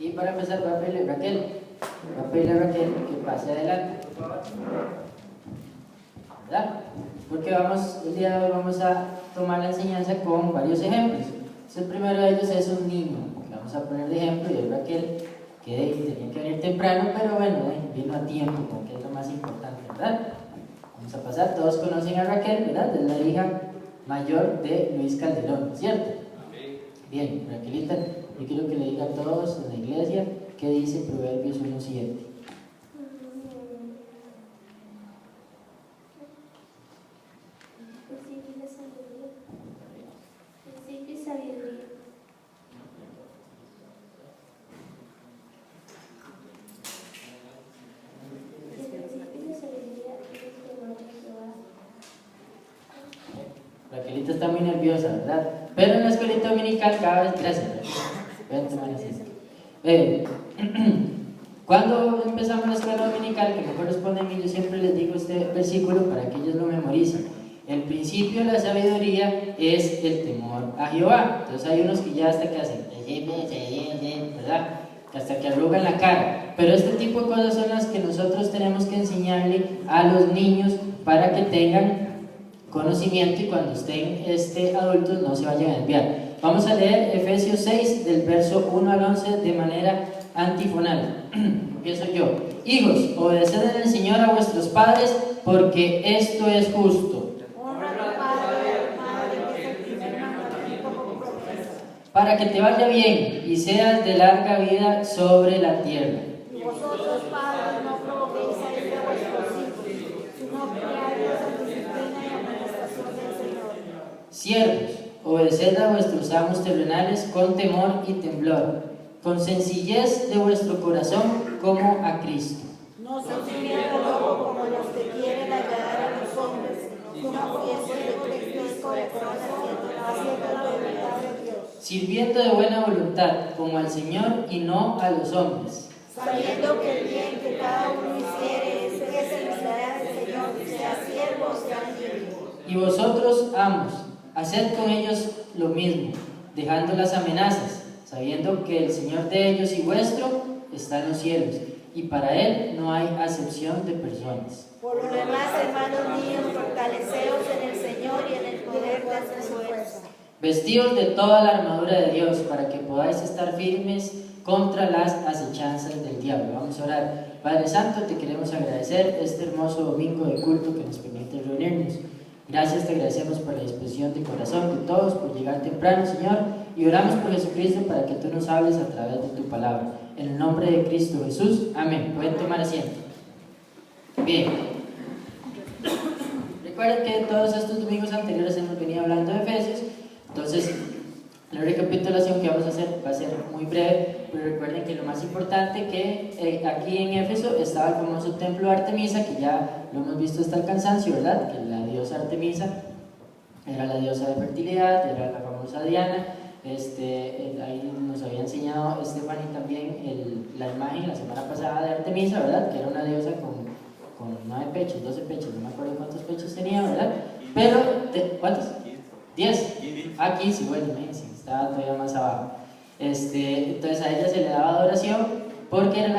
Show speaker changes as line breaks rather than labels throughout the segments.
Y para empezar va a pedirle a Raquel que pase adelante, por favor. ¿Verdad? Porque el día de hoy vamos a tomar la enseñanza con varios ejemplos. El primero de ellos es un niño, que vamos a poner de ejemplo, y es Raquel, que tenía que venir temprano, pero bueno, vino a tiempo, porque es lo más importante, ¿verdad? Vamos a pasar, todos conocen a Raquel, ¿verdad? Es la hija mayor de Luis Calderón, ¿cierto? Bien, Raquelita, yo quiero que le diga a todos en la iglesia qué dice Proverbios 1:7. Raquelita está muy nerviosa, ¿verdad? Pero en la escuelita dominical cada vez, gracias, cuando empezamos la escuela dominical, que me corresponde a mí, yo siempre les digo este versículo para que ellos lo memoricen. El principio de la sabiduría es el temor a Jehová. Entonces hay unos que ya hasta que hacen, ¿verdad? Hasta que arrugan la cara. Pero este tipo de cosas son las que nosotros tenemos que enseñarle a los niños para que tengan conocimiento y cuando estén adultos no se vayan a desviar. Vamos a leer Efesios 6 del verso 1 al 11 de manera antifonal. Empiezo yo. Hijos, obedeced en el Señor a vuestros padres, porque esto es justo.
Honra a tu padre y a tu madre, que es el primer mandamiento con promesa.
Para que te vaya bien y seas de larga vida sobre la tierra.
Y vosotros, padres, no provoquéis a ira a vuestros hijos, sino criadlos en disciplina y amonestación del Señor.
Siervos, obedeced a vuestros amos terrenales con temor y temblor, con sencillez de vuestro corazón como a Cristo.
No se sirviendo luego como los que quieren agradar a los hombres, sino conociendo que Cristo de corazón, haciendo la voluntad de Dios.
Sirviendo de buena voluntad como al Señor y no a los hombres.
Sabiendo que el bien que cada uno hiciere es que se les dará del Señor, sea siervo o sea libre.
Y vosotros, amos, haced con ellos lo mismo, dejando las amenazas, sabiendo que el Señor de ellos y vuestro está en los cielos, y para Él no hay acepción de personas.
Por lo demás, hermanos míos, fortaleceos en el Señor y en el poder de su fuerza.
Vestíos de toda la armadura de Dios, para que podáis estar firmes contra las acechanzas del diablo. Vamos a orar. Padre Santo, te queremos agradecer este hermoso domingo de culto que nos permite reunirnos. Gracias, te agradecemos por la disposición de corazón de todos, por llegar temprano, Señor, y oramos por Jesucristo para que tú nos hables a través de tu palabra. En el nombre de Cristo Jesús, amén. Pueden tomar asiento. Bien. Recuerden que todos estos domingos anteriores hemos venido hablando de Efesios, entonces la recapitulación que vamos a hacer va a ser muy breve, pero recuerden que lo más importante que aquí en Éfeso estaba el famoso templo de Artemisa, que ya lo hemos visto hasta el cansancio, ¿verdad? Que la diosa Artemisa era la diosa de fertilidad, era la famosa Diana. Ahí nos había enseñado Stephanie también la imagen la semana pasada de Artemisa, ¿verdad? Que era una diosa con 9 pechos, 12 pechos, no me acuerdo cuántos pechos tenía, ¿verdad? Pero, ¿cuántos? 10. 15, bueno, imagínense, estaba todavía más abajo. Entonces a ella se le daba adoración porque era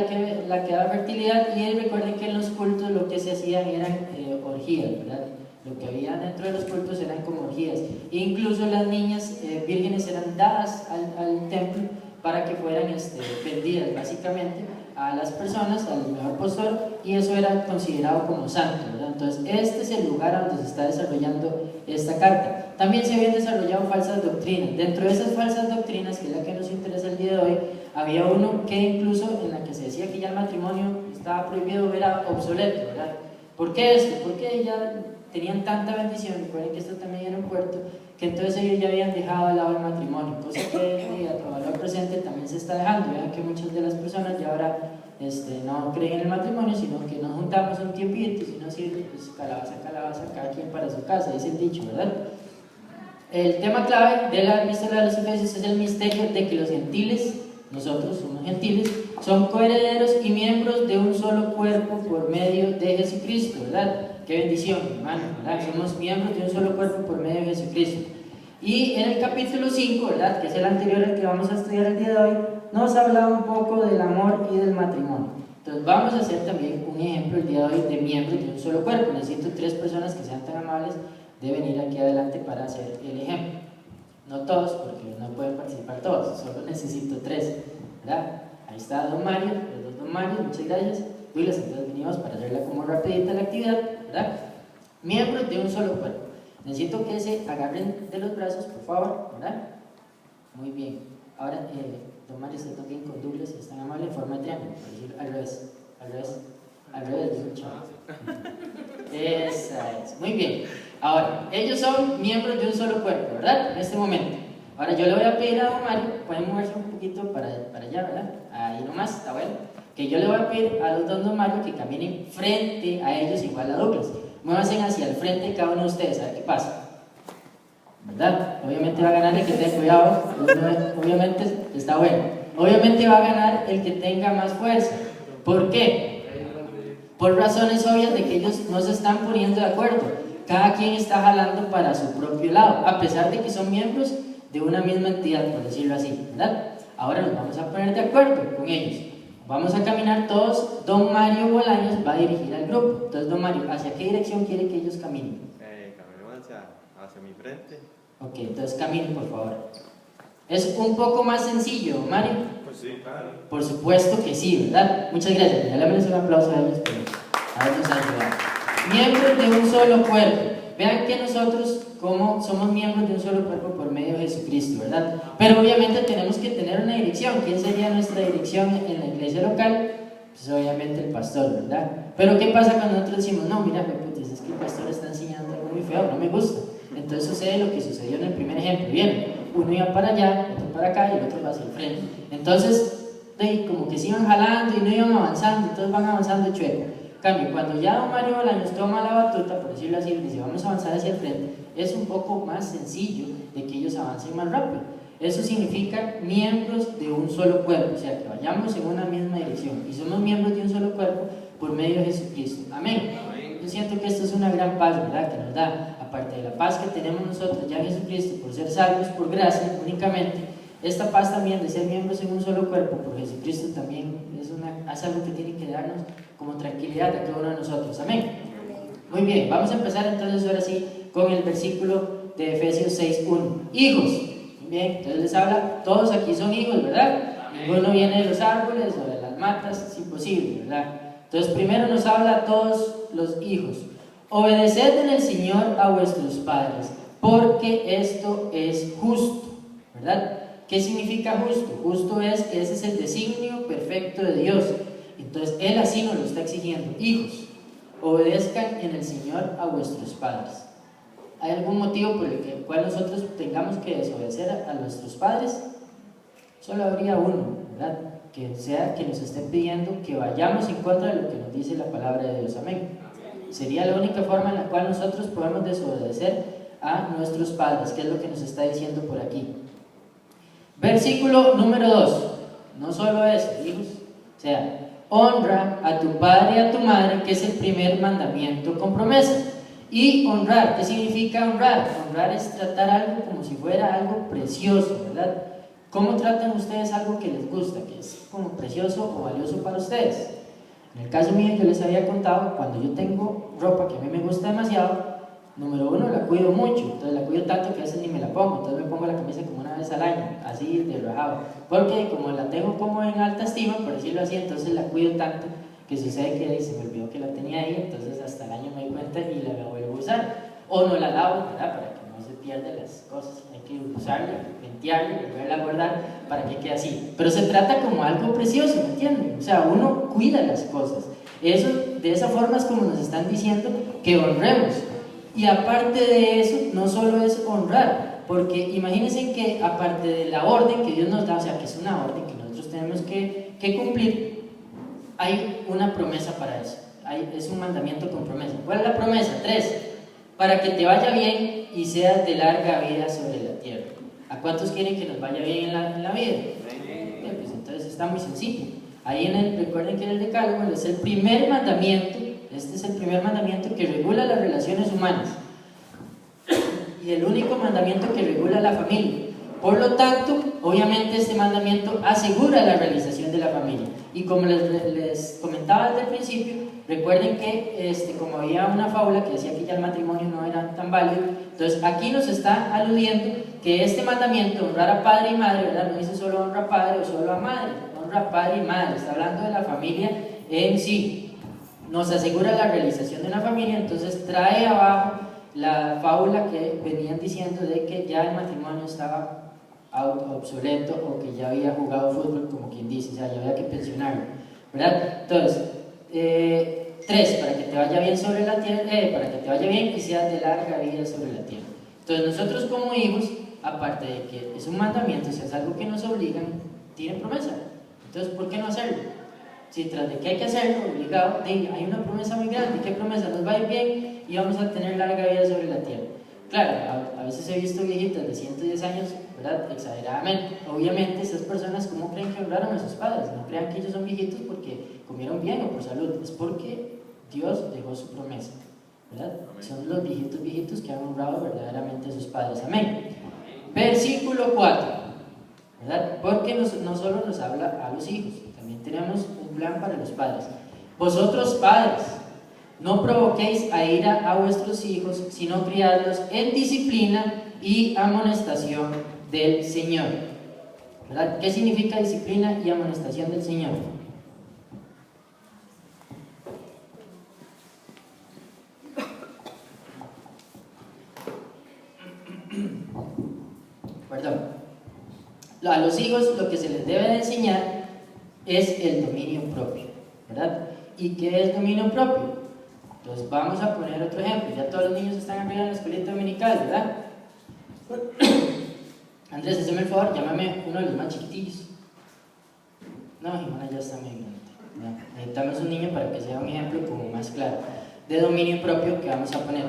la que daba fertilidad, y recuerden que en los cultos lo que se hacían eran orgías, ¿verdad? Lo que había dentro de los cultos eran como orgías. E incluso las niñas vírgenes eran dadas al templo para que fueran vendidas básicamente a las personas, al mejor postor, y eso era considerado como santo, ¿verdad? Entonces este es el lugar donde se está desarrollando esta carta. También se habían desarrollado falsas doctrinas. Dentro de esas falsas doctrinas, que es la que nos interesa el día de hoy, había uno que incluso en la que se decía que ya el matrimonio estaba prohibido, era obsoleto, ¿verdad? ¿Por qué esto? Porque ya tenían tanta bendición, recuerden que esto también era un puerto, que entonces ellos ya habían dejado de lado el matrimonio, cosa que a valor presente también se está dejando. Vean que muchas de las personas ya ahora no creen en el matrimonio, sino que nos juntamos un tiempito, si no sirve, pues calabaza, cada quien para su casa, dice el dicho, ¿verdad? El tema clave de la epístola de los Efesios es el misterio de que los gentiles, nosotros somos gentiles, son coherederos y miembros de un solo cuerpo por medio de Jesucristo, ¿verdad? Qué bendición, hermano, ¿verdad? Somos miembros de un solo cuerpo por medio de Jesucristo. Y en el capítulo 5, ¿verdad?, que es el anterior al que vamos a estudiar el día de hoy, nos habla un poco del amor y del matrimonio. Entonces vamos a hacer también un ejemplo el día de hoy de miembros de un solo cuerpo. Necesito 3 personas que sean tan amables de venir aquí adelante para hacer el ejemplo. No todos, porque no pueden participar todos, solo necesito 3, ¿verdad? Ahí está Don Mario, los 2 Don Mario, muchas gracias. Douglas, entonces venimos para hacerla como rapidita la actividad, ¿verdad? Miembros de un solo cuerpo. Necesito que se agarren de los brazos, por favor, ¿verdad? Muy bien. Ahora, Don Mario está también con Douglas, si es tan amable, en forma de triángulo, por decir al revés, digo, chao. Esa es, muy bien. Ahora, ellos son miembros de un solo cuerpo, ¿verdad? En este momento. Ahora yo le voy a pedir a Don Mario, pueden moverse un poquito para allá, ¿verdad? Ahí nomás, está bueno. Que yo le voy a pedir a los 2 Don Mario que caminen frente a ellos igual a Douglas. Muévanse hacia el frente de cada uno de ustedes, a ver qué pasa. ¿Verdad? Obviamente va a ganar el que tenga cuidado, obviamente está bueno. Obviamente va a ganar el que tenga más fuerza. ¿Por qué? Por razones obvias de que ellos no se están poniendo de acuerdo. Cada quien está jalando para su propio lado, a pesar de que son miembros de una misma entidad, por decirlo así, ¿verdad? Ahora nos vamos a poner de acuerdo con ellos. Vamos a caminar todos. Don Mario Bolaños va a dirigir al grupo. Entonces, Don Mario, ¿hacia qué dirección quiere que ellos caminen?
Caminemos hacia mi frente.
Ok, entonces caminen, por favor. Es un poco más sencillo, Mario.
Pues sí, claro.
Por supuesto que sí, ¿verdad? Muchas gracias. Ya le damos un aplauso a ellos por habernos ayudado. Miembros de un solo cuerpo. Vean que nosotros, como somos miembros de un solo cuerpo por medio de Jesucristo, ¿verdad? Pero obviamente tenemos que tener una dirección. ¿Quién sería nuestra dirección en la iglesia local? Pues obviamente el pastor, ¿verdad? Pero ¿qué pasa cuando nosotros decimos, no, mira, pues es que el pastor está enseñando algo muy feo, no me gusta? Entonces sucede lo que sucedió en el primer ejemplo. Bien, uno iba para allá, otro para acá y el otro va hacia el frente. Entonces, como que se iban jalando y no iban avanzando, entonces van avanzando chueco. Cambio, cuando ya Don Mario Bolaños toma la batuta, por decirlo así, dice vamos a avanzar hacia el frente, es un poco más sencillo de que ellos avancen más rápido. Eso significa miembros de un solo cuerpo, o sea, que vayamos en una misma dirección. Y somos miembros de un solo cuerpo por medio de Jesucristo. Amén. Yo siento que esto es una gran paz, ¿verdad?, que nos da, aparte de la paz que tenemos nosotros ya en Jesucristo, por ser salvos por gracia únicamente. Esta paz también de ser miembros en un solo cuerpo por Jesucristo también es algo que tiene que darnos como tranquilidad a cada uno de nosotros. Amén. Muy bien, vamos a empezar entonces ahora sí con el versículo de Efesios 6:1. Hijos. Muy bien, entonces les habla, todos aquí son hijos, ¿verdad? Ninguno viene de los árboles o de las matas, es imposible, ¿verdad? Entonces primero nos habla a todos los hijos. Obedeced en el Señor a vuestros padres, porque esto es justo, ¿verdad? ¿Qué significa justo? Justo es que ese es el designio perfecto de Dios. Entonces Él así nos lo está exigiendo. Hijos, obedezcan en el Señor a vuestros padres. ¿Hay algún motivo por el cual nosotros tengamos que desobedecer a nuestros padres? Solo habría uno, ¿verdad? Que sea que nos esté pidiendo que vayamos en contra de lo que nos dice la palabra de Dios. Amén. Sería la única forma en la cual nosotros podemos desobedecer a nuestros padres, que es lo que nos está diciendo por aquí. Versículo número 2. No solo eso, hijos. O sea, honra a tu padre y a tu madre, que es el primer mandamiento con promesa. Y honrar, ¿qué significa honrar? Honrar es tratar algo como si fuera algo precioso, ¿verdad? ¿Cómo tratan ustedes algo que les gusta, que es como precioso o valioso para ustedes? En el caso mío, yo les había contado, cuando yo tengo ropa que a mí me gusta demasiado, número 1, la cuido mucho, entonces la cuido tanto que a veces ni me la pongo, entonces me pongo la camisa como una vez al año, así de rajado, porque como la tengo como en alta estima, por decirlo así, entonces la cuido tanto que sucede que se me olvidó que la tenía ahí, entonces hasta el año me doy cuenta y la vuelvo a usar, o no la lavo, ¿verdad?, para que no se pierdan las cosas, hay que usarla, limpiarla y volverla a guardar para que quede así, pero se trata como algo precioso, ¿me entienden? O sea, uno cuida las cosas, eso, de esa forma es como nos están diciendo que honremos. Y aparte de eso, no solo es honrar, porque imagínense que aparte de la orden que Dios nos da, o sea, que es una orden que nosotros tenemos que cumplir, hay una promesa para eso, es un mandamiento con promesa. ¿Cuál es la promesa? 3, para que te vaya bien y seas de larga vida sobre la tierra. ¿A cuántos quieren que nos vaya bien en la vida? Bien, pues entonces está muy sencillo. Ahí recuerden que en el Decálogo es el primer mandamiento. Este es el primer mandamiento que regula las relaciones humanas. y el único mandamiento que regula la familia. Por lo tanto, obviamente este mandamiento asegura la realización de la familia. Y como les comentaba desde el principio, recuerden que como había una fábula que decía que ya el matrimonio no era tan válido, entonces aquí nos está aludiendo que este mandamiento, honrar a padre y madre, ¿verdad? No dice solo honra a padre o solo a madre, honra a padre y madre, está hablando de la familia en sí. Nos asegura la realización de una familia, entonces trae abajo la fábula que venían diciendo de que ya el matrimonio estaba obsoleto o que ya había jugado fútbol, como quien dice, o sea, ya había que pensionarlo, ¿verdad? Entonces, 3, para que te vaya bien sobre la tierra, para que te vaya bien y seas de larga vida sobre la tierra. Entonces, nosotros como hijos, aparte de que es un mandamiento, o sea, es algo que nos obligan, tienen promesa. Entonces, ¿por qué no hacerlo? Si tras de que hay que hacerlo, obligado, hay una promesa muy grande. ¿Qué promesa? Nos va a ir bien y vamos a tener larga vida sobre la tierra. Claro, a veces he visto viejitas de 110 años, ¿verdad? Exageradamente. Obviamente, esas personas, ¿cómo creen que honraron a sus padres? No crean que ellos son viejitos porque comieron bien o por salud. Es porque Dios dejó su promesa, ¿verdad? Amén. Son los viejitos que han honrado verdaderamente a sus padres. Amén. Versículo 4, ¿verdad? Porque no solo nos habla a los hijos, también tenemos un plan para los padres. Vosotros, padres, no provoquéis a ira a vuestros hijos, sino criadlos en disciplina y amonestación del Señor. ¿Verdad? ¿Qué significa disciplina y amonestación del Señor? Perdón. A los hijos lo que se les debe de enseñar es el dominio propio, ¿verdad? ¿Y qué es dominio propio? Entonces vamos a poner otro ejemplo. Ya todos los niños están arriba en la escuelita dominical, ¿verdad? Andrés, hazme el favor, llámame uno de los más chiquitillos. No, Jimena ya está muy grande. Necesitamos un niño para que sea un ejemplo como más claro de dominio propio que vamos a poner.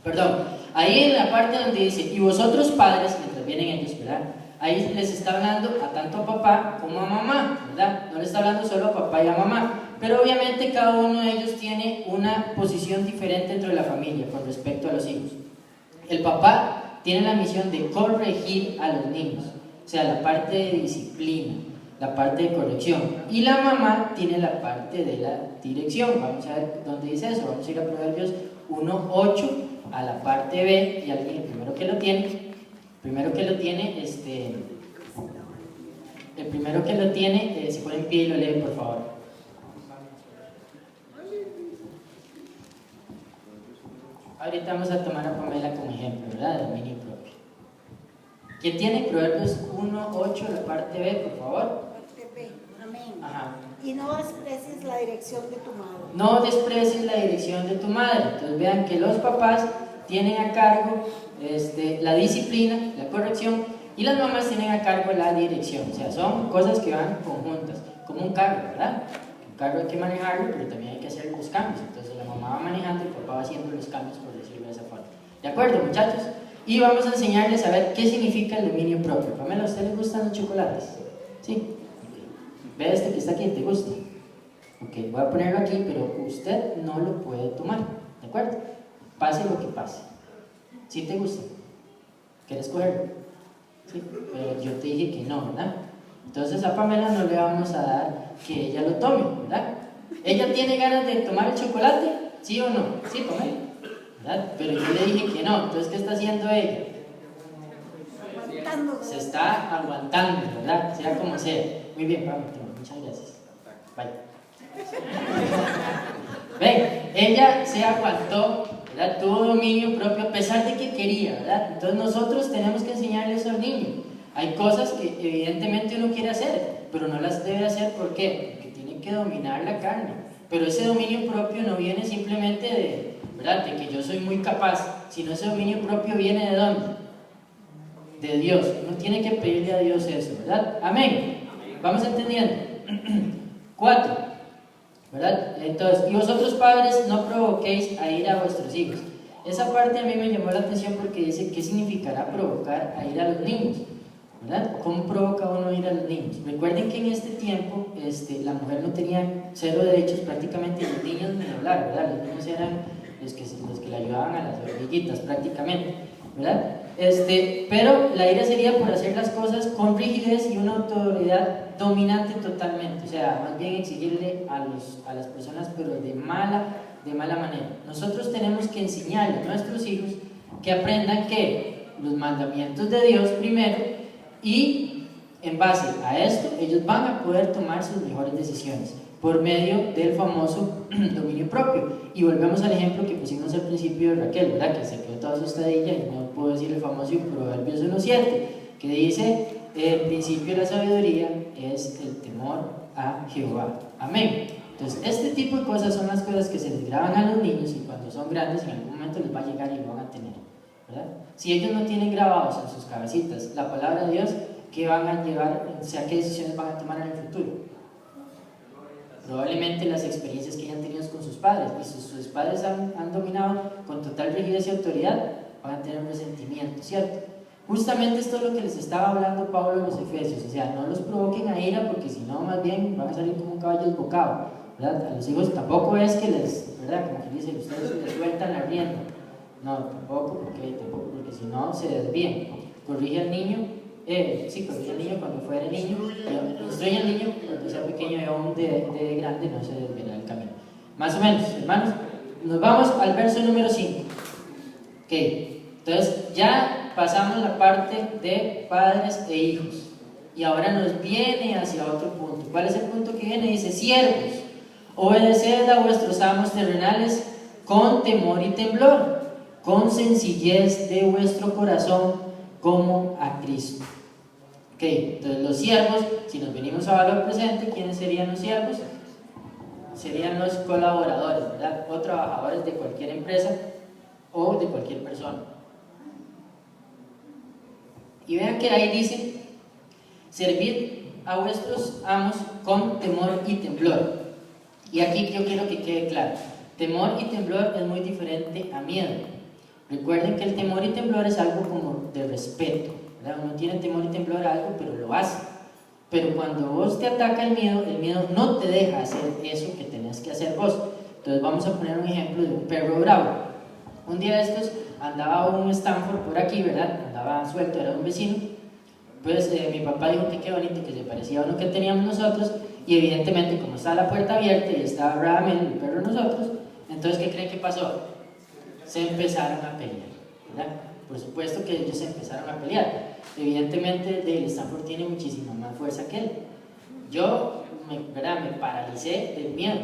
Perdón, ahí en la parte donde dice, y vosotros padres, mientras vienen ellos, ¿verdad? Ahí les está hablando a tanto a papá como a mamá, ¿verdad? No le está hablando solo a papá y a mamá. Pero obviamente cada uno de ellos tiene una posición diferente dentro de la familia con respecto a los hijos. El papá tiene la misión de corregir a los niños, o sea, la parte de disciplina, la parte de corrección. Y la mamá tiene la parte de la dirección. Vamos a ver dónde dice eso. Vamos a ir a Proverbios 1:8 a la parte B, y alguien, el primero que lo tiene, se pone en pie y lo lee, por favor. Ahorita vamos a tomar a Pamela como ejemplo, ¿verdad? De dominio propio. ¿Quién tiene Proverbios 1:8, la parte B, por favor?
Parte B. Amén.
Ajá.
Y no desprecies la dirección de tu madre.
No desprecies la dirección de tu madre. Entonces vean que los papás tienen a cargo la disciplina, la corrección, y las mamás tienen a cargo la dirección. O sea, son cosas que van conjuntas, como un carro, ¿verdad? Un carro hay que manejarlo, pero también hay que hacer los cambios. Entonces la mamá va manejando y el papá va haciendo los cambios, por decirlo de esa forma. ¿De acuerdo, muchachos? Y vamos a enseñarles a ver qué significa el dominio propio. Pamela, ¿a usted le gustan los chocolates? ¿Sí? Ve este que está aquí, ¿te gusta? Ok, voy a ponerlo aquí, pero usted no lo puede tomar, ¿de acuerdo? Pase lo que pase. ¿Sí te gusta? ¿Quieres cogerlo? Sí, pero yo te dije que no, ¿verdad? Entonces a Pamela no le vamos a dar que ella lo tome, ¿verdad? ¿Ella tiene ganas de tomar el chocolate? ¿Sí o no? Sí, Pamela, ¿verdad? Pero yo le dije que no. Entonces, ¿qué está haciendo ella? Se está aguantando, ¿verdad? Sea como sea. Muy bien, Pamela, muchas gracias. Bye. Ven, ella se aguantó, ¿verdad? Tuvo dominio propio a pesar de que quería, ¿verdad? Entonces nosotros tenemos que enseñarles al niño. Hay cosas que evidentemente uno quiere hacer, pero no las debe hacer. ¿Por qué? Porque tiene que dominar la carne. Pero ese dominio propio no viene simplemente de, ¿verdad?, de que yo soy muy capaz, sino ese dominio propio viene ¿de dónde? De Dios. Uno tiene que pedirle a Dios eso, ¿verdad? Amén. ¿Vamos entendiendo? 4, ¿verdad? Entonces, y vosotros padres no provoquéis a ira a vuestros hijos. Esa parte a mí me llamó la atención porque dice, ¿qué significará provocar a ira a los niños? ¿Verdad? ¿Cómo provoca uno ir a los niños? Recuerden que en este tiempo la mujer no tenía 0 derechos prácticamente, los niños ni hablar, ¿verdad? Los niños eran los que le ayudaban a las hormiguitas prácticamente, ¿verdad? Pero la ira sería por hacer las cosas con rigidez y una autoridad dominante totalmente, o sea, más bien exigirle a las personas, pero de mala manera. Nosotros tenemos que enseñarle a nuestros hijos que aprendan que los mandamientos de Dios primero, y en base a esto ellos van a poder tomar sus mejores decisiones por medio del famoso dominio propio. Y volvemos al ejemplo que pusimos al principio de Raquel, ¿verdad? Que se quedó toda asustadilla y no puedo decir el famoso Proverbios 1:7, que dice: el principio de la sabiduría es el temor a Jehová. Amén. Entonces, este tipo de cosas son las cosas que se les graban a los niños, y cuando son grandes en algún momento les va a llegar y lo van a tener, ¿verdad? Si ellos no tienen grabados en sus cabecitas la palabra de Dios, ¿qué van a llevar? O sea, ¿qué decisiones van a tomar en el futuro? Probablemente las experiencias que hayan tenido con sus padres, y si sus padres han dominado con total rigidez y autoridad, van a tener un resentimiento, ¿cierto? Justamente esto es lo que les estaba hablando Pablo a los Efesios, o sea, no los provoquen a ira, porque si no, más bien van a salir como un caballo desbocado, ¿verdad? A los hijos tampoco es que les, ¿verdad? Como que dicen, ustedes les sueltan la rienda, no, tampoco, porque si no se desvían. Corrige al niño, corrige al niño cuando fuera niño, instruye al niño cuando sea pequeño, y aún de grande no se desviará del camino. Más o menos, hermanos, nos vamos al verso número 5. Ok, entonces ya pasamos la parte de padres e hijos, y ahora nos viene hacia otro punto. ¿Cuál es el punto que viene? Dice: siervos, obedeced a vuestros amos terrenales con temor y temblor, con sencillez de vuestro corazón, como a Cristo. Ok, entonces los siervos, si nos venimos a valor presente, ¿quiénes serían los siervos? Serían los colaboradores, ¿verdad? O trabajadores de cualquier empresa o de cualquier persona. Y vean que ahí dice: servid a vuestros amos con temor y temblor. Y aquí yo quiero que quede claro: temor y temblor es muy diferente a miedo. Recuerden que el temor y temblor es algo como de respeto, ¿verdad? Uno tiene temor y temblor a algo, pero lo hace. Pero cuando vos te ataca el miedo no te deja hacer eso que tenés que hacer vos. Entonces vamos a poner un ejemplo de un perro bravo. Un día de estos andaba un Stanford por aquí, ¿verdad? Andaba suelto, era un vecino. Pues mi papá dijo que qué bonito, que se parecía a uno que teníamos nosotros, y evidentemente como estaba la puerta abierta y estaba Ramel, el perro de nosotros, entonces ¿qué creen que pasó? Se empezaron a pelear, ¿verdad? Por supuesto que ellos se empezaron a pelear. Evidentemente el Stanford tiene muchísima más fuerza que él. Yo me paralicé del miedo,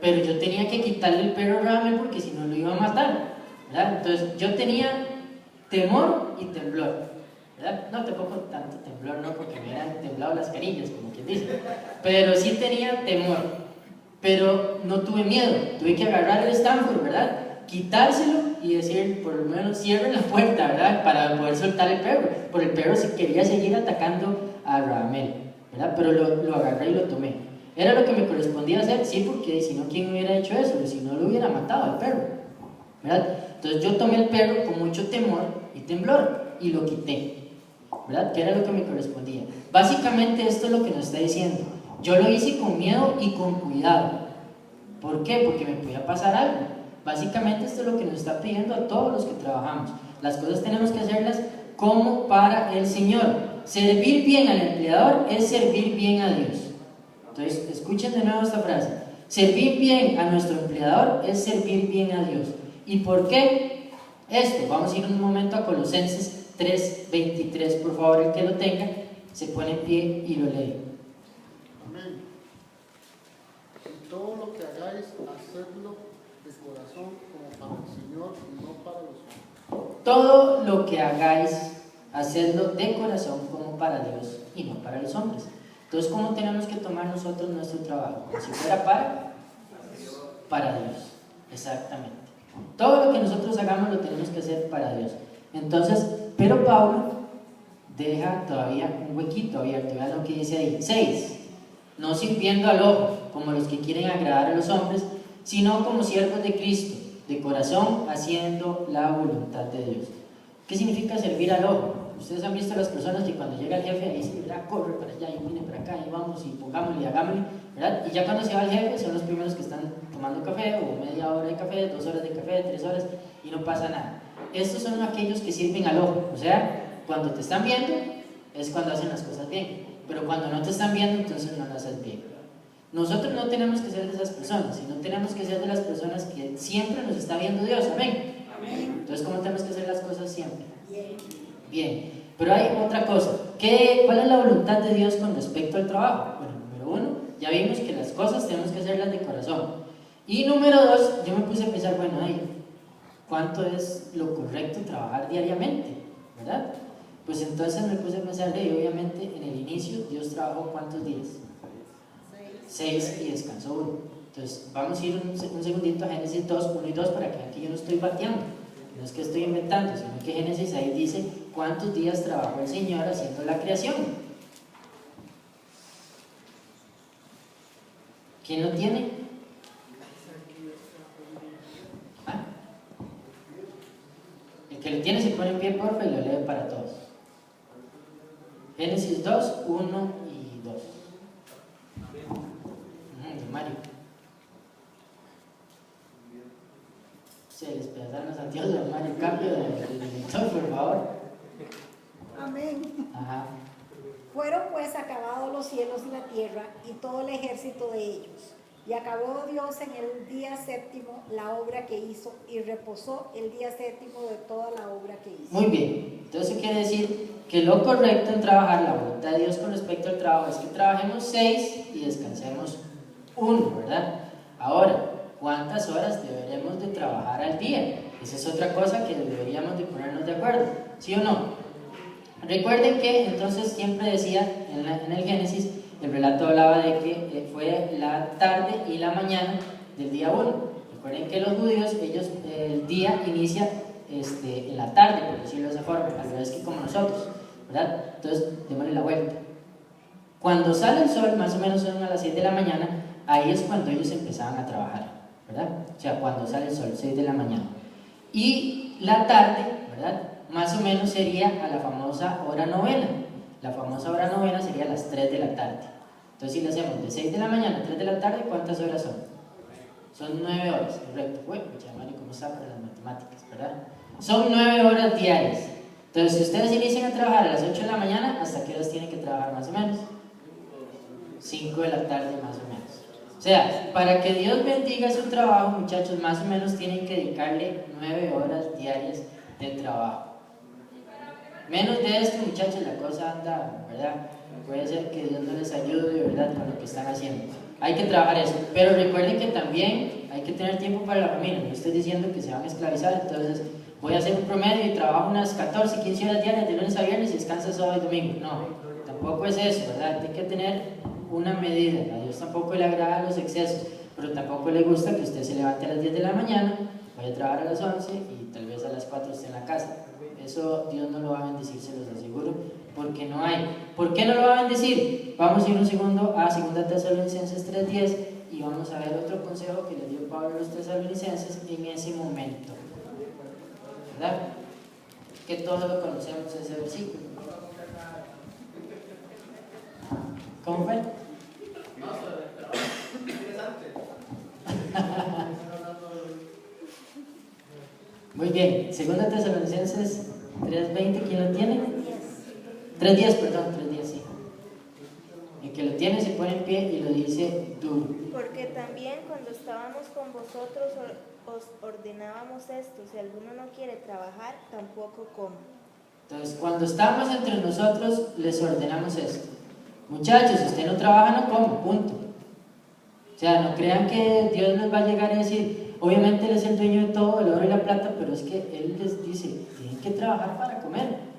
pero yo tenía que quitarle el perro a Ramel porque si no lo iba a matar, ¿verdad? Entonces yo tenía temor y temblor, ¿verdad? No tampoco tanto temblor, no, porque me hubieran temblado las canillas, como quien dice, pero sí tenía temor, pero no tuve miedo. Tuve que agarrar el Stanford, ¿verdad? Quitárselo y decir, por lo menos cierren la puerta, ¿verdad? Para poder soltar el perro, porque el perro sí quería seguir atacando a Ramel, ¿verdad? Pero lo agarré y lo tomé. ¿Era lo que me correspondía hacer? Sí, porque si no, ¿quién hubiera hecho eso? Si no, lo hubiera matado al perro, ¿verdad? Entonces yo tomé el perro con mucho temor y temblor y lo quité, ¿verdad? Que era lo que me correspondía. Básicamente esto es lo que nos está diciendo. Yo lo hice con miedo y con cuidado. ¿Por qué? Porque me podía pasar algo. Básicamente esto es lo que nos está pidiendo a todos los que trabajamos. Las cosas tenemos que hacerlas como para el Señor. Servir bien al empleador es servir bien a Dios. Entonces, escuchen de nuevo esta frase. Servir bien a nuestro empleador es servir bien a Dios. ¿Y por qué esto? Vamos a ir un momento a Colosenses 3:23, por favor, el que lo tenga, se pone en pie y lo lee.
Amén. Y todo lo que hagáis, hacedlo de corazón como para el Señor y no para los hombres.
Todo lo que hagáis, hacedlo de corazón como para Dios y no para los hombres. Entonces, ¿cómo tenemos que tomar nosotros nuestro trabajo? Como si fuera para Dios. Exactamente. Todo lo que nosotros hagamos lo tenemos que hacer para Dios. Entonces, pero Pablo deja todavía un huequito abierto. Vean lo que dice ahí. 6. No sirviendo al ojo, como los que quieren agradar a los hombres, sino como siervos de Cristo, de corazón, haciendo la voluntad de Dios. ¿Qué significa servir al ojo? Ustedes han visto las personas que cuando llega el jefe, ahí sí, ¿verdad? Corre para allá y viene para acá y vamos y pongámosle y hagámosle, ¿verdad? Y ya cuando se va el jefe, son los primeros que están tomando café, o media hora de café, 2 horas de café, 3 horas, y no pasa nada. Estos son aquellos que sirven al ojo, o sea, cuando te están viendo, es cuando hacen las cosas bien, pero cuando no te están viendo, entonces no las haces bien. Nosotros no tenemos que ser de esas personas, sino tenemos que ser de las personas que siempre nos está viendo Dios, amén. Entonces, ¿cómo tenemos que hacer las cosas siempre? Bien, pero hay otra cosa. ¿Cuál es la voluntad de Dios con respecto al trabajo? Bueno, número 1, ya vimos que las cosas tenemos que hacerlas de corazón. Y número 2, yo me puse a pensar, bueno, ¿cuánto es lo correcto trabajar diariamente? ¿Verdad? Pues entonces me puse a pensar, obviamente en el inicio Dios trabajó ¿cuántos días? 6 y descansó 1. Entonces vamos a ir un segundito a Génesis 2, 1 y 2 para que vean que yo no estoy bateando, no es que estoy inventando, sino que Génesis ahí dice cuántos días trabajó el Señor haciendo la creación. ¿Quién lo tiene? ¿Ah? El que lo tiene se pone en pie, porfa, y lo lee para todos. Génesis 2, 1 y 2. Mario. Se les pedazaron los anteojos de Mario. Cambio de editor, por favor.
Amén.
Ajá.
Fueron pues acabados los cielos y la tierra y todo el ejército de ellos. Y acabó Dios en el día séptimo la obra que hizo y reposó el día séptimo de toda la obra que hizo.
Muy bien. Entonces quiere decir que lo correcto en trabajar, la voluntad de Dios con respecto al trabajo, es que trabajemos 6 y descansemos 1, ¿verdad? Ahora, ¿cuántas horas deberemos de trabajar al día? Esa es otra cosa que deberíamos de ponernos de acuerdo, ¿sí o no? Recuerden que entonces siempre decía en el Génesis, el relato hablaba de que fue la tarde y la mañana del día 1. Recuerden que los judíos, el día inicia en la tarde, por decirlo de esa forma, al revés que como nosotros, ¿verdad? Entonces, démosle la vuelta. Cuando sale el sol, más o menos son a las 6 de la mañana, ahí es cuando ellos empezaban a trabajar, ¿verdad? O sea, cuando sale el sol, 6 de la mañana. Y la tarde, ¿verdad? Más o menos sería a la famosa hora novena. La famosa hora novena sería a las 3 de la tarde. Entonces, si lo hacemos de 6 de la mañana a 3 de la tarde, ¿cuántas horas son? Son 9 horas, correcto. Bueno, ya Mario, ¿cómo está para las matemáticas, verdad? Son 9 horas diarias. Entonces, si ustedes inician a trabajar a las 8 de la mañana, ¿hasta qué horas tienen que trabajar más o menos? 5 de la tarde más o menos. O sea, para que Dios bendiga su trabajo, muchachos, más o menos tienen que dedicarle 9 horas diarias de trabajo. Menos de esto, muchachos, la cosa anda, ¿verdad? Puede ser que Dios no les ayude, ¿verdad?, con lo que están haciendo. Hay que trabajar eso, pero recuerden que también hay que tener tiempo para la familia. No estoy diciendo que se van a esclavizar, entonces voy a hacer un promedio y trabajo unas 14, 15 horas diarias de lunes a viernes y descanso sábado y domingo. No, tampoco es eso, ¿verdad? Hay que tener una medida. A Dios tampoco le agrada los excesos, pero tampoco le gusta que usted se levante a las 10 de la mañana, vaya a trabajar a las 11 y tal vez a las 4 esté en la casa. Eso Dios no lo va a bendecir, se los aseguro, porque no hay. ¿Por qué no lo va a bendecir? Vamos a ir un segundo a 2 Tesalonicenses 3:10 y vamos a ver otro consejo que le dio Pablo a los tesalonicenses en ese momento, ¿verdad? Que todos lo conocemos ese versículo. ¿Cómo fue? Muy bien, 2 Tesalonicenses 3:20, ¿quién lo tiene? 3:10, perdón, 3:10, sí. El que lo tiene se pone en pie y lo dice duro.
Porque también cuando estábamos con vosotros os ordenábamos esto: si alguno no quiere trabajar, tampoco coma.
Entonces, cuando estamos entre nosotros, les ordenamos esto: muchachos, si usted no trabaja, no coma, punto. O sea, no crean que Dios les va a llegar y decir, obviamente Él es el dueño de todo, el oro y la plata, pero es que Él les dice, tienen que trabajar para comer.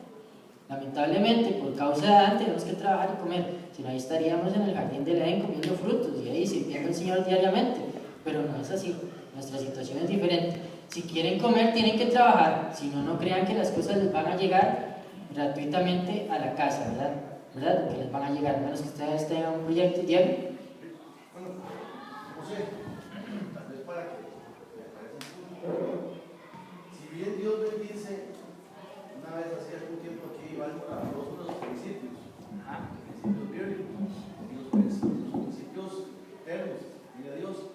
Lamentablemente, por causa de Adán, tenemos que trabajar y comer. Si no, ahí estaríamos en el jardín del Edén comiendo frutos y ahí sirviendo al Señor diariamente. Pero no es así. Nuestra situación es diferente. Si quieren comer, tienen que trabajar. Si no, no crean que las cosas les van a llegar gratuitamente a la casa, ¿verdad? ¿Verdad? Que les van a llegar, a menos que ustedes tengan un proyecto diario.
Bueno, José, tal vez para que me parezca un punto. Si bien Dios bendice una una vez hace algún tiempo aquí algo habló sobre los principios, principios bíblicos y los principios eternos, mira Dios,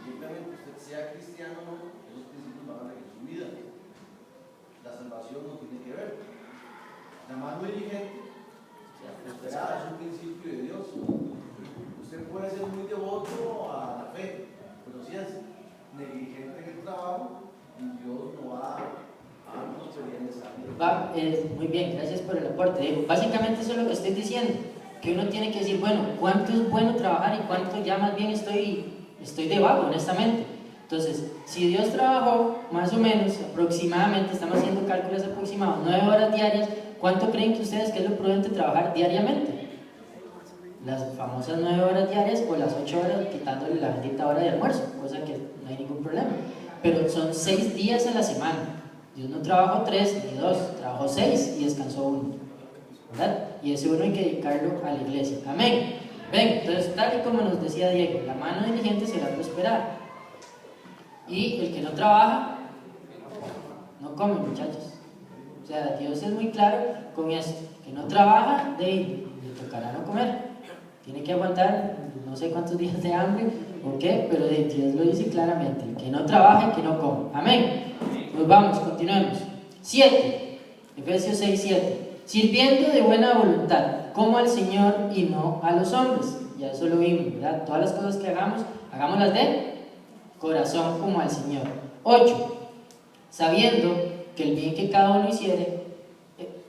simplemente usted sea cristiano o no, esos principios van a regir su vida. La salvación no tiene que ver. La mano dirigente, prosperada es un principio de Dios. Usted puede ser muy devoto a la fe, pero si es negligente en el trabajo, Dios no va a dar prosperidad en esa vida.
Muy bien, gracias por el aporte, Diego. Básicamente eso es lo que estoy diciendo, que uno tiene que decir, bueno, ¿cuánto es bueno trabajar y cuánto ya más bien estoy de vago, honestamente? Entonces, si Dios trabajó más o menos, aproximadamente, estamos haciendo cálculos aproximados, 9 horas diarias, ¿cuánto creen que ustedes que es lo prudente trabajar diariamente? Las famosas 9 horas diarias o las 8 horas quitándole la bendita hora de almuerzo, cosa que no hay ningún problema. Pero son 6 días a la semana. Dios no trabajó 3 ni 2, trabajó 6 y descansó 1, ¿verdad? Y ese 1 hay que dedicarlo a la iglesia. Amén. Ven, entonces tal y como nos decía Diego, la mano diligente será prosperada. Y el que no trabaja, no come, muchachos. O sea, Dios es muy claro con esto. Que no trabaja, le tocará no comer. Tiene que aguantar no sé cuántos días de hambre o qué, pero Dios lo dice claramente. El que no trabaja, que no come. Amén. Nos vamos, continuemos. 7. Efesios 6, 7. Sirviendo de buena voluntad, como al Señor y no a los hombres. Ya eso lo vimos, ¿verdad? Todas las cosas que hagamos, hagámoslas de corazón como al Señor. 8. Sabiendo que el bien que cada uno hiciere,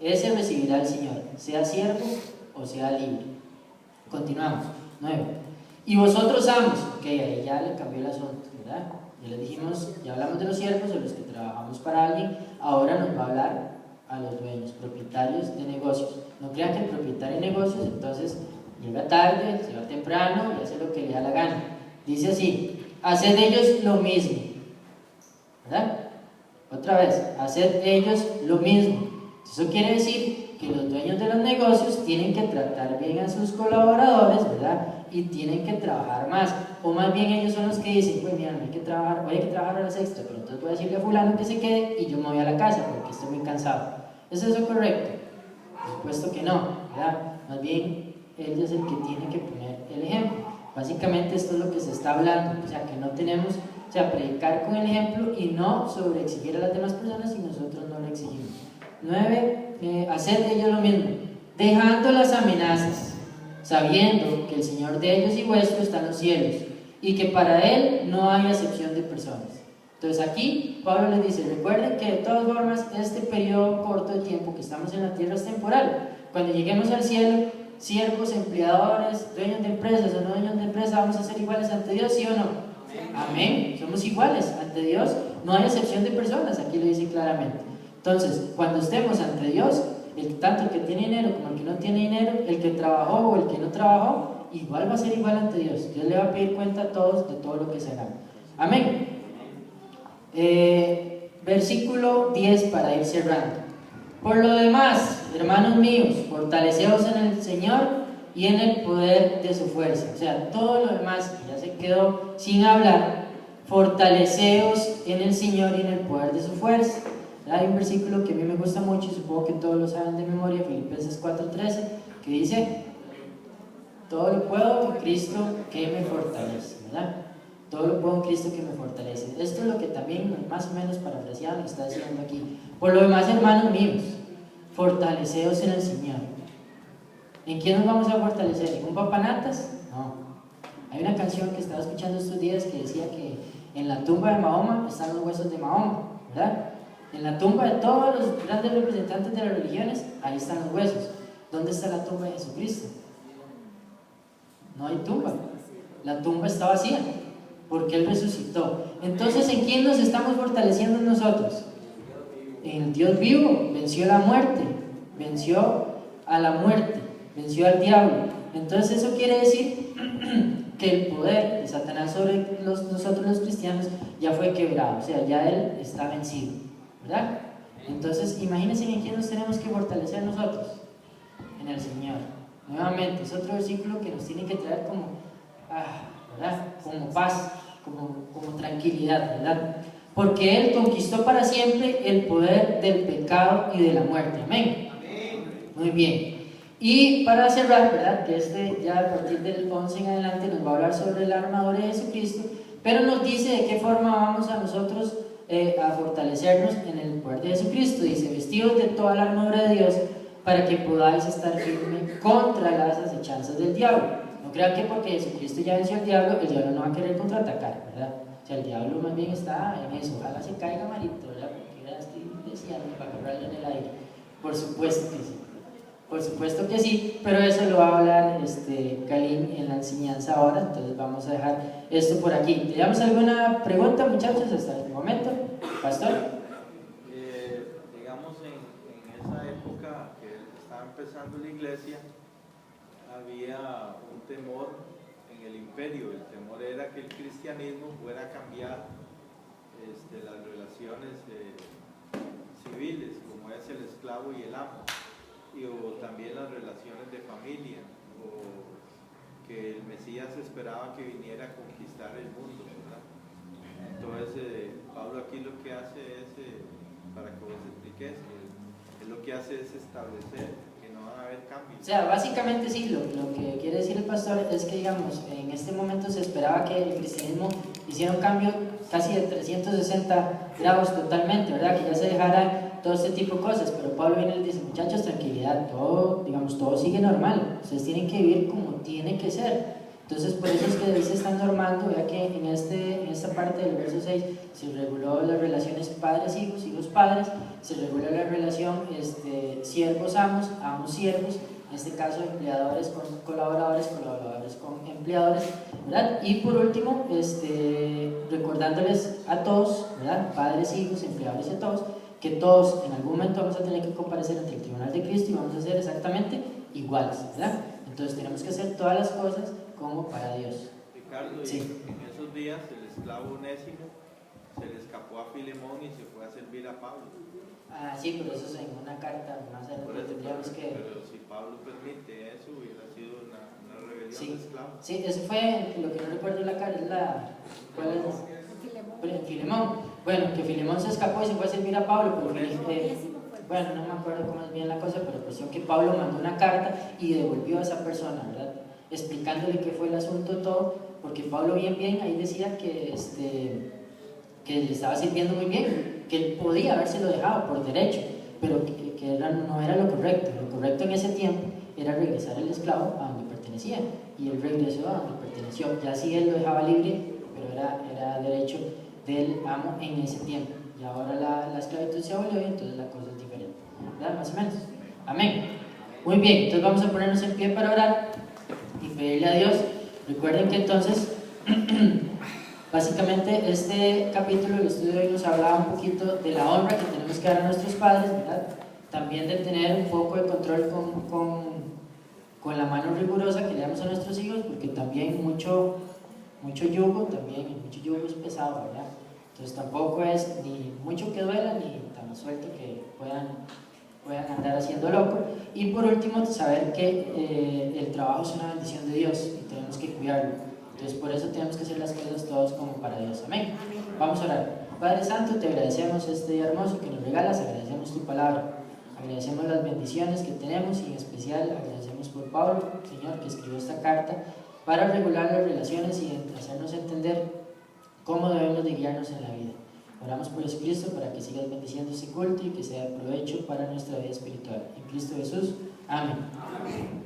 ese recibirá el Señor, sea siervo o sea libre. Continuamos. 9. Y vosotros amos, ok, ahí ya le cambió el asunto, ¿verdad? Ya les dijimos, ya hablamos de los siervos o los que trabajamos para alguien, ahora nos va a hablar a los dueños, propietarios de negocios. No crean que el propietario de negocios entonces llega tarde, se va temprano y hace lo que le da la gana. Dice así, haced ellos lo mismo, ¿verdad? Otra vez, haced ellos lo mismo. Eso quiere decir que los dueños de los negocios tienen que tratar bien a sus colaboradores, ¿verdad? Y tienen que trabajar más. O más bien ellos son los que dicen, pues mira, no hay que trabajar, hoy hay que trabajar horas extra, pero entonces voy a decirle a fulano que se quede y yo me voy a la casa porque estoy muy cansado. ¿Es eso correcto? Por supuesto que no, ¿verdad? Más bien, él es el que tiene que poner el ejemplo. Básicamente esto es lo que se está hablando, o sea, que no tenemos, o sea, predicar con el ejemplo y no sobreexigir a las demás personas si nosotros no lo exigimos. 9, hacer de ellos lo mismo, dejando las amenazas, sabiendo que el Señor de ellos y vuestro está en los cielos y que para Él no hay acepción de personas. Entonces aquí Pablo les dice, recuerden que de todas formas este periodo corto de tiempo que estamos en la tierra es temporal. Cuando lleguemos al cielo, siervos, empleadores, dueños de empresas o no dueños de empresas, vamos a ser iguales ante Dios, ¿sí o no? Amén, somos iguales ante Dios, no hay acepción de personas, aquí lo dice claramente. Entonces, cuando estemos ante Dios, tanto el que tiene dinero como el que no tiene dinero, el que trabajó o el que no trabajó, igual va a ser igual ante Dios. Dios le va a pedir cuenta a todos de todo lo que se haga. Amén. Versículo 10 para ir cerrando. Por lo demás, hermanos míos, fortaleceos en el Señor y en el poder de su fuerza. O sea, todo lo demás que ya se quedó sin hablar, fortaleceos en el Señor y en el poder de su fuerza. Hay un versículo que a mí me gusta mucho y supongo que todos lo saben de memoria, Filipenses 4:13, que dice, todo lo puedo en Cristo que me fortalece, ¿verdad? Todo lo puedo en Cristo que me fortalece. Esto es lo que también, más o menos parafraseado, está diciendo aquí. Por lo demás, hermanos míos, fortaleceos en el Señor. ¿En quién nos vamos a fortalecer? ¿En un papanatas? No. Hay una canción que estaba escuchando estos días que decía que en la tumba de Mahoma están los huesos de Mahoma, ¿verdad? En la tumba de todos los grandes representantes de las religiones, ahí están los huesos. ¿Dónde está la tumba de Jesucristo? No hay tumba. La tumba está vacía, porque Él resucitó. Entonces, ¿en quién nos estamos fortaleciendo nosotros? En el Dios vivo. Venció la muerte, venció a la muerte, venció al diablo. Entonces, eso quiere decir que el poder de Satanás sobre nosotros los cristianos ya fue quebrado, o sea, ya Él está vencido, ¿verdad? Entonces, imagínense en quién nos tenemos que fortalecer nosotros. En el Señor. Nuevamente, es otro versículo que nos tiene que traer como, ¿verdad? Como paz, como tranquilidad, ¿verdad? porque Él conquistó para siempre el poder del pecado y de la muerte. Amén. Muy bien. Y para cerrar, ¿verdad? Que ya a partir del 11 en adelante nos va a hablar sobre la armadura de Jesucristo, pero nos dice de qué forma vamos a nosotros a fortalecernos en el poder de Jesucristo. Dice, vestidos de toda la armadura de Dios para que podáis estar firmes contra las acechanzas del diablo. No crean que porque Jesucristo ya venció al diablo, el diablo no va a querer contraatacar, ¿verdad? O sea, el diablo más bien está en eso. Ojalá se caiga Marito, ¿verdad? Porque ya estoy deseando para agarrarlo en el aire. Por supuesto que sí. Por supuesto que sí, pero eso lo va a hablar Kalin en la enseñanza ahora, entonces vamos a dejar esto por aquí. ¿Tenemos alguna pregunta, muchachos, hasta el momento? Pastor.
Digamos, en esa época que estaba empezando la iglesia, había un temor en el imperio. El temor era que el cristianismo fuera a cambiar las relaciones civiles, como es el esclavo y el amo. O también las relaciones de familia, o que el Mesías esperaba que viniera a conquistar el mundo, ¿verdad? Entonces Pablo aquí lo que hace es, para que vos expliques, que lo que hace es establecer que no van a haber cambios.
O sea, básicamente sí, lo que quiere decir el pastor es que, digamos, en este momento se esperaba que el cristianismo hiciera un cambio casi de 360 grados totalmente, ¿verdad? Que ya se dejara todo este tipo de cosas, pero Pablo viene y les dice, muchachos, tranquilidad, todo sigue normal, ustedes tienen que vivir como tiene que ser. Entonces, por eso es que él se está normando, vea que en esta parte del verso 6 se reguló las relaciones padres-hijos, hijos-padres, se reguló la relación siervos-amos, amos-siervos, en este caso empleadores con colaboradores, colaboradores con empleadores, ¿verdad? Y por último, recordándoles a todos, ¿verdad? Padres, hijos, empleadores y a todos, que todos en algún momento vamos a tener que comparecer ante el tribunal de Cristo y vamos a ser exactamente iguales, ¿verdad? Entonces tenemos que hacer todas las cosas como para Dios.
Ricardo,
sí.
Y en esos días el esclavo Onésimo se le escapó a Filemón y se fue a servir a Pablo.
Ah, sí, pero eso es en una carta más adelante tendríamos que...
Pero si Pablo permite eso, hubiera sido una rebelión
sí.
de esclavos.
Sí, eso fue, lo que no recuerdo la carta, ¿cuál es? Filemón. Bueno, que Filemón se escapó y se fue a servir a Pablo, pero bueno, no me acuerdo cómo es bien la cosa, pero cuestión que Pablo mandó una carta y devolvió a esa persona, ¿verdad? Explicándole qué fue el asunto todo, porque Pablo bien ahí decía que le estaba sirviendo muy bien, que él podía habérselo dejado por derecho, pero que no era lo correcto en ese tiempo era regresar el esclavo a donde pertenecía, y él regresó a donde perteneció, ya si él lo dejaba libre, pero era derecho del amo en ese tiempo, y ahora la esclavitud se abolió y entonces la cosa es diferente, ¿verdad? Más o menos. Amén. Muy bien, entonces vamos a ponernos en pie para orar y pedirle a Dios. Recuerden que entonces básicamente este capítulo del estudio de hoy nos hablaba un poquito de la honra que tenemos que dar a nuestros padres, ¿verdad? También de tener un poco de control con la mano rigurosa que le damos a nuestros hijos, porque también mucho yugo es pesado, ¿verdad? Entonces tampoco es ni mucho que duela ni tan suelto que puedan andar haciendo loco. Y por último, saber que el trabajo es una bendición de Dios y tenemos que cuidarlo. Entonces por eso tenemos que hacer las cosas todos como para Dios. Amén. Vamos a orar. Padre Santo, te agradecemos este día hermoso que nos regalas, agradecemos tu palabra, agradecemos las bendiciones que tenemos y en especial agradecemos por Pablo, Señor, que escribió esta carta para regular las relaciones y hacernos entender cómo debemos de guiarnos en la vida. Oramos por Jesucristo para que sigas bendiciendo este culto y que sea de provecho para nuestra vida espiritual. En Cristo Jesús. Amén. Amén.